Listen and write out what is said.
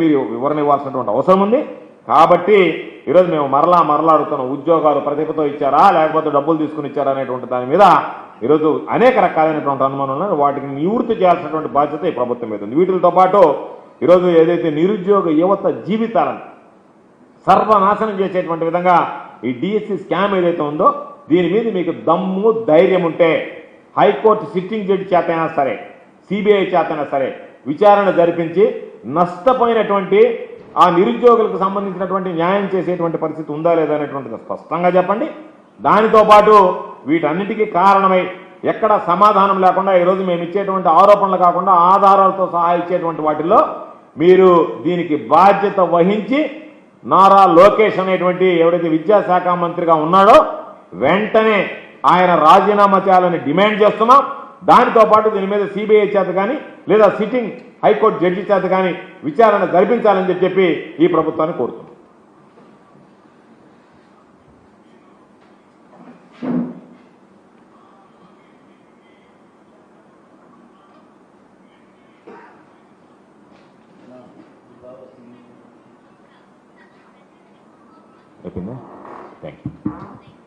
మీరు వివరణ ఇవ్వాల్సినటువంటి అవసరం ఉంది. కాబట్టి ఈరోజు మేము మరలా అడుగుతున్నాం, ఉద్యోగాలు ప్రతిభతో ఇచ్చారా లేకపోతే డబ్బులు తీసుకుని ఇచ్చారా అనేటువంటి దాని మీద ఈరోజు అనేక రకాలైనటువంటి అనుమానాలు, వాటిని నివృత్తి చేయాల్సినటువంటి బాధ్యత ఈ ప్రభుత్వం మీద ఉంది. వీటితో పాటు ఈరోజు ఏదైతే నిరుద్యోగ యువత జీవితాలను సర్వనాశనం చేసేటువంటి విధంగా ఈ డిఎస్సి స్కామ్ ఏదైతే ఉందో దీని మీద మీకు దమ్ము ధైర్యం ఉంటే హైకోర్టు సిట్టింగ్ జడ్జి చేతైనా సరే, సిబిఐ చేతైనా సరే విచారణ జరిపించి నష్టపోయినటువంటి ఆ నిరుద్యోగులకు సంబంధించినటువంటి న్యాయం చేసేటువంటి పరిస్థితి ఉందా లేదా అనేటువంటిది స్పష్టంగా చెప్పండి. దానితో పాటు వీటన్నిటికీ కారణమై ఎక్కడ సమాధానం లేకుండా ఈరోజు మేము ఇచ్చేటువంటి ఆరోపణలు కాకుండా ఆధారాలతో సహా ఇచ్చేటువంటి వాటిల్లో మీరు దీనికి బాధ్యత వహించి నారా లోకేష్ అనేటువంటి ఎవరైతే విద్యాశాఖ మంత్రిగా ఉన్నాడో వెంటనే ఆయన రాజీనామా చేయాలని డిమాండ్ చేస్తున్నాం. దానితో పాటు దీని మీద సిబిఐ చేత కానీ లేదా సిట్టింగ్ హైకోర్టు జడ్జి చేత కానీ విచారణ జరిపించాలని చెప్పి ఈ ప్రభుత్వాన్ని కోరుతున్నాం. అయిపోయిందా? Thank you.